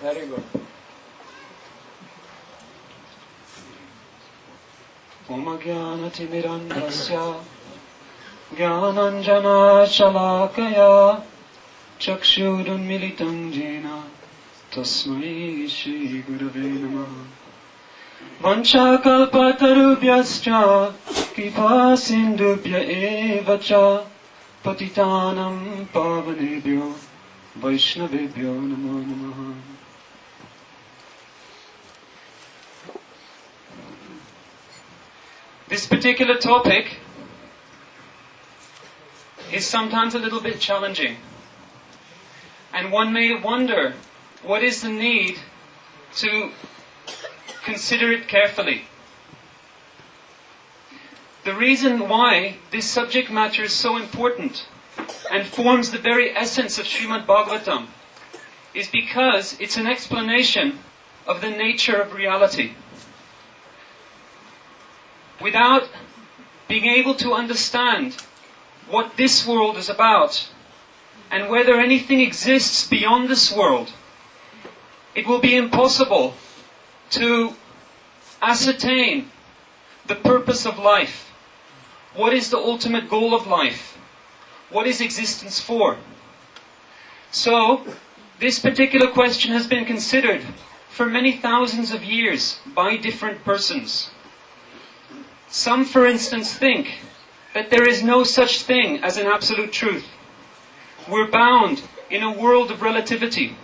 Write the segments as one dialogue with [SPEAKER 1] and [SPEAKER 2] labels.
[SPEAKER 1] Very good. Om Jnanatimirandasya Jnananjana Shalakaya Chakshurunmilitam Jena Tasmai Shri Gurave Namaha. Vanchakalpatarubhyascha Kripa Sindubhya Evacha Patitanam Pavanebhyo Vaishnavebhyo Namo Namaha. This particular topic is sometimes a little bit challenging. And one may wonder, what is the need to consider it carefully? The reason why this subject matter is so important and forms the very essence of Srimad Bhagavatam is because it's an explanation of the nature of reality. Without being able to understand what this world is about and whether anything exists beyond this world, it will be impossible to ascertain the purpose of life. What is the ultimate goal of life? What is existence for? So, this particular question has been considered for many thousands of years by different persons. Some, for instance, think that there is no such thing as an absolute truth. We're bound in a world of relativity.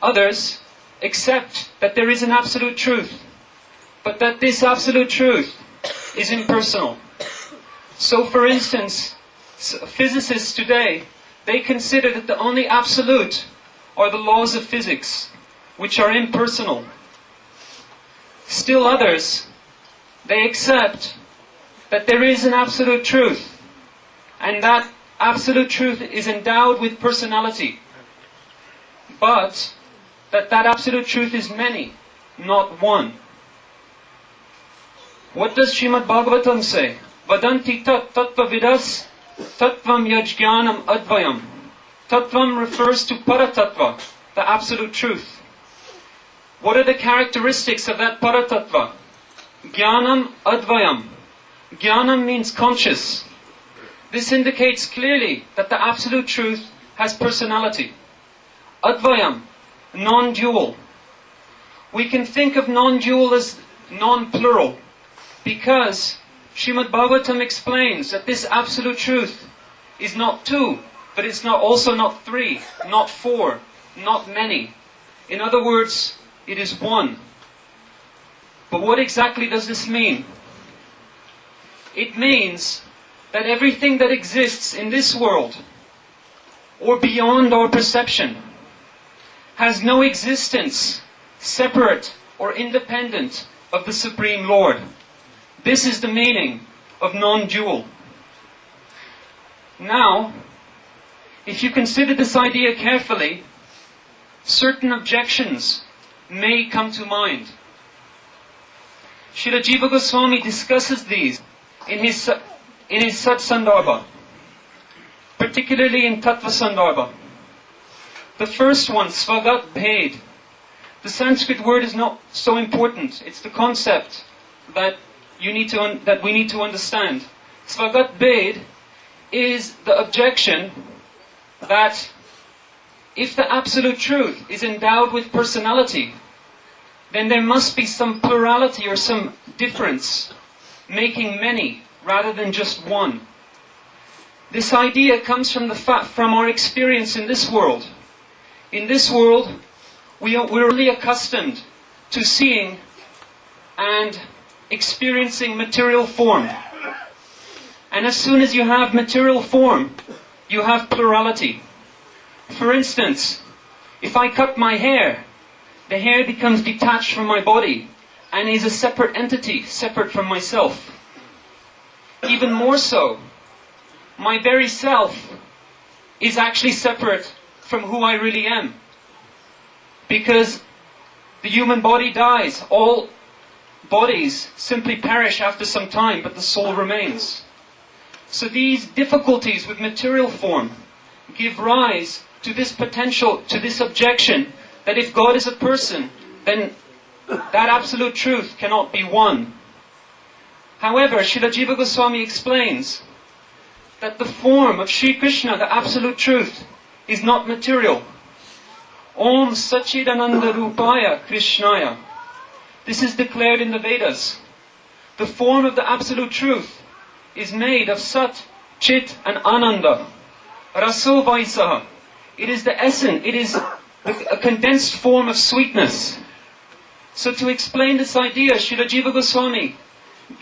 [SPEAKER 1] Others accept that there is an absolute truth, but that this absolute truth is impersonal. So, for instance, physicists today, they consider that the only absolute are the laws of physics, which are impersonal. Still others, they accept that there is an absolute truth, and that absolute truth is endowed with personality, but that absolute truth is many, not one. What does Srimad Bhagavatam say? Vadanti tat tattva vidas tattvam yajnanam advayam. Tattvam refers to paratattva, the absolute truth. What are the characteristics of that paratattva? Jnanam advayam. Jnanam means conscious. This indicates clearly that the absolute truth has personality. Advayam, non-dual. We can think of non-dual as non-plural because Srimad Bhagavatam explains that this absolute truth is not two, but it's also not three, not four, not many. In other words, it is one. But what exactly does this mean? It means that everything that exists in this world, or beyond our perception, has no existence separate or independent of the Supreme Lord. This is the meaning of non-dual. Now, if you consider this idea carefully, certain objections may come to mind. Srila Jiva Gosvami discusses these in his Sat Sandarbha, particularly in Tattva Sandarbha. The first one, Svagat Bhed. The Sanskrit word is not so important. It's the concept that we need to understand. Svagat Bhed is the objection that if the absolute truth is endowed with personality, then there must be some plurality or some difference, making many rather than just one. This idea comes from our experience in this world. In this world, we're really accustomed to seeing and experiencing material form. And as soon as you have material form, you have plurality. For instance, if I cut my hair, the hair becomes detached from my body and is a separate entity, separate from myself. Even more so, my very self is actually separate from who I really am. Because the human body dies. All bodies simply perish after some time, but the soul remains. So these difficulties with material form give rise to this potential, to this objection that if God is a person, then that absolute truth cannot be one. However, Srila Jiva Goswami explains that the form of Sri Krishna, the absolute truth, is not material. Om Sachidananda Rupaya Krishnaya. This is declared in the Vedas. The form of the absolute truth is made of Sat, Chit and Ananda. Raso Vaisaha. It is the essence, it is a condensed form of sweetness. So to explain this idea, Srila Jiva Goswami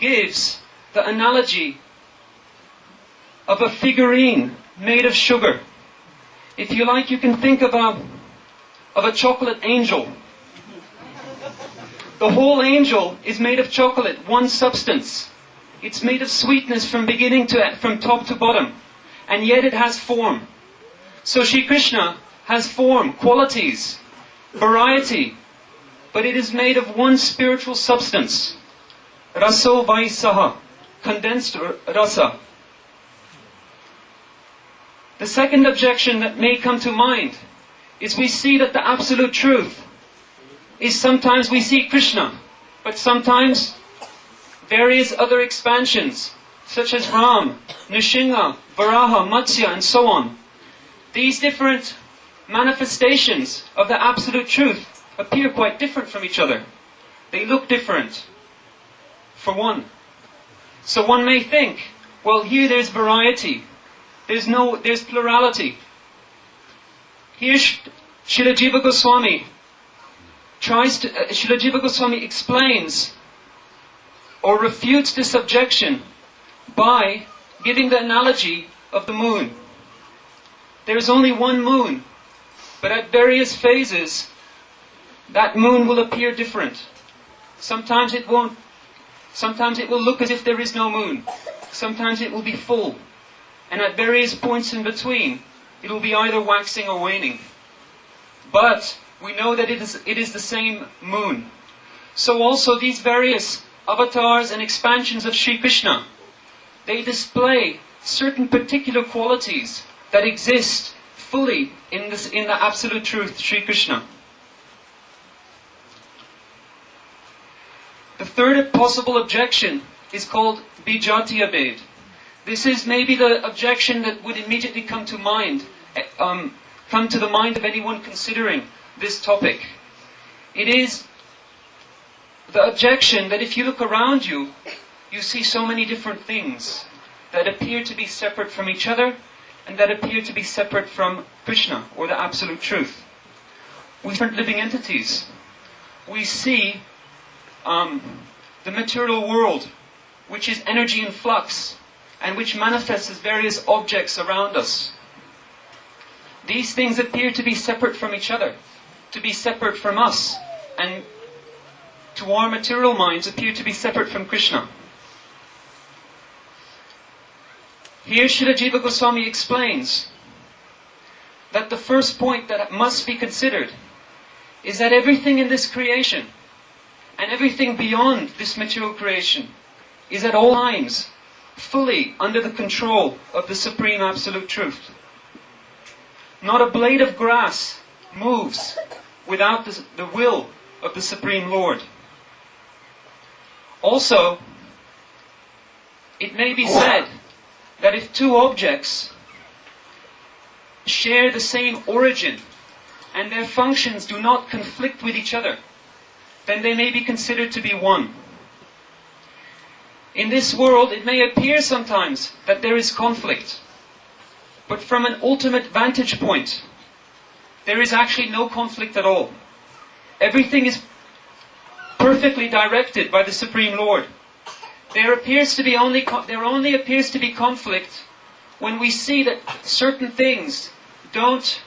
[SPEAKER 1] gives the analogy of a figurine made of sugar. If you like, you can think of a chocolate angel. The whole angel is made of chocolate, one substance. It's made of sweetness from top to bottom. And yet it has form. So Sri Krishna has form, qualities, variety, but it is made of one spiritual substance. Raso Vaisaha, condensed rasa. The second objection that may come to mind is we see that the absolute truth is sometimes we see Krishna, but sometimes various other expansions, such as Ram, Nrsimha, Varaha, Matsya, and so on. These different manifestations of the absolute truth appear quite different from each other. They look different, for one. So one may think, well, here there's variety. There's plurality. Here Srila Jiva Goswami Srila Jiva Goswami explains or refutes this objection by giving the analogy of the moon. There is only one moon, but at various phases, that moon will appear different. Sometimes it won't. Sometimes it will look as if there is no moon. Sometimes it will be full. And at various points in between, it will be either waxing or waning. But we know that it is the same moon. So also these various avatars and expansions of Sri Krishna, they display certain particular qualities that exist fully in the absolute truth, Sri Krishna. The third possible objection is called Bijatiya Ved. This is maybe the objection that would immediately come to the mind of anyone considering this topic. It is the objection that if you look around you, you see so many different things that appear to be separate from each other and that appear to be separate from Krishna, or the absolute truth. We see different living entities. We see the material world, which is energy in flux, and which manifests as various objects around us. These things appear to be separate from each other, to be separate from us, and to our material minds appear to be separate from Krishna. Here Srila Jiva Goswami explains that the first point that must be considered is that everything in this creation and everything beyond this material creation is at all times fully under the control of the Supreme Absolute Truth. Not a blade of grass moves without the will of the Supreme Lord. Also, it may be said that if two objects share the same origin and their functions do not conflict with each other, then they may be considered to be one. In this world, it may appear sometimes that there is conflict, but from an ultimate vantage point, there is actually no conflict at all. Everything is perfectly directed by the Supreme Lord. There only appears to be conflict when we see that certain things don't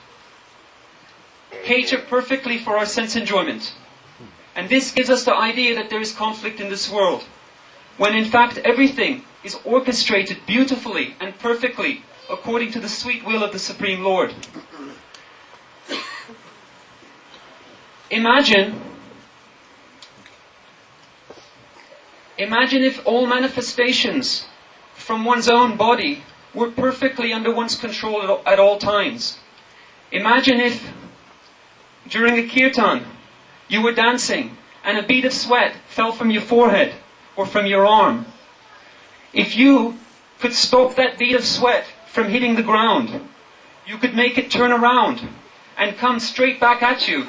[SPEAKER 1] cater perfectly for our sense enjoyment. And this gives us the idea that there is conflict in this world, when in fact everything is orchestrated beautifully and perfectly according to the sweet will of the Supreme Lord. Imagine if all manifestations from one's own body were perfectly under one's control at all times. Imagine if during a kirtan, you were dancing, and a bead of sweat fell from your forehead or from your arm. If you could stop that bead of sweat from hitting the ground, you could make it turn around and come straight back at you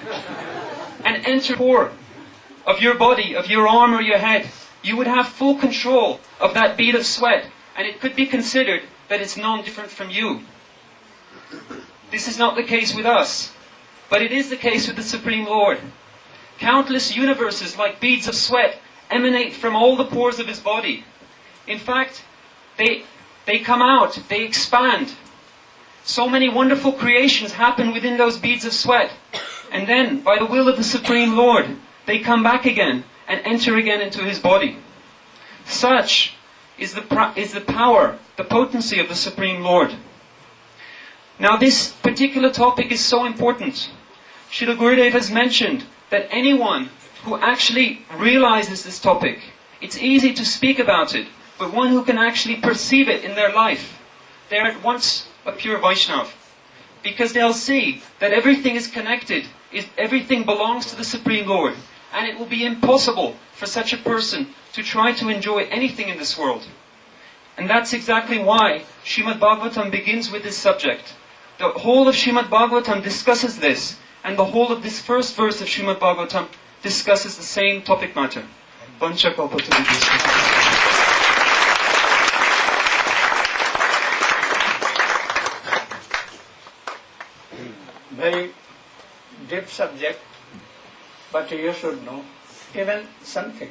[SPEAKER 1] and enter the core of your body, of your arm or your head. You would have full control of that bead of sweat, and it could be considered that it's non-different from you. This is not the case with us, but it is the case with the Supreme Lord. Countless universes like beads of sweat emanate from all the pores of his body. In fact, they come out, they expand. So many wonderful creations happen within those beads of sweat. And then, by the will of the Supreme Lord, they come back again and enter again into his body. Such is the power, the potency of the Supreme Lord. Now this particular topic is so important. Srila Gurudeva has mentioned that anyone who actually realizes this topic, it's easy to speak about it, but one who can actually perceive it in their life, they're at once a pure Vaishnava. Because they'll see that everything is connected, everything belongs to the Supreme Lord, and it will be impossible for such a person to try to enjoy anything in this world. And that's exactly why Srimad Bhagavatam begins with this subject. The whole of Srimad Bhagavatam discusses this, and the whole of this first verse of Srimad Bhagavatam discusses the same topic matter.
[SPEAKER 2] Very deep subject, but you should know even something.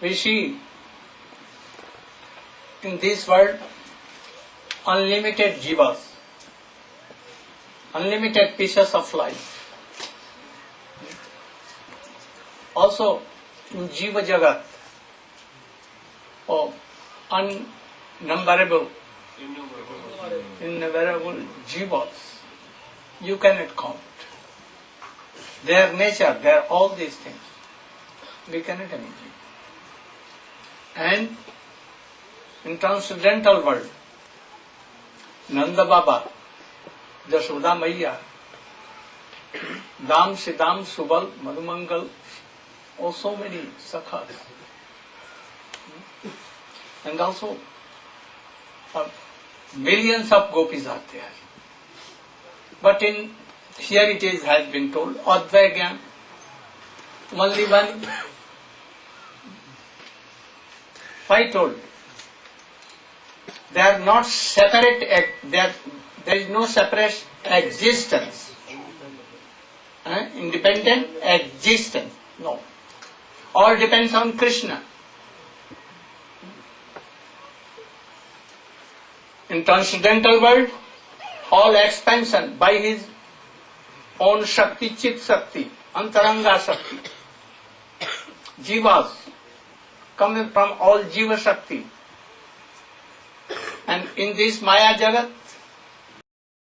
[SPEAKER 2] We see in this world unlimited jivas, unlimited pieces of life. Also in Jiva Jagat, innumerable jivas, you cannot count. Their nature, their all these things, we cannot imagine. And in transcendental world, Nanda Baba, Jashoda Maiya, Dam Sidam Subal Madhumangal, oh so many sakhas. And also millions of gopis are there. But in here it is has been told, Advaya Gyan, only one. Why told? They are not separate, there is no separate existence. Independent existence. No. All depends on Krishna. In transcendental world, all expansion by his own Shakti, Chit Shakti, Antaranga Shakti. Jivas coming from all Jiva Shakti. And in this Maya Jagat,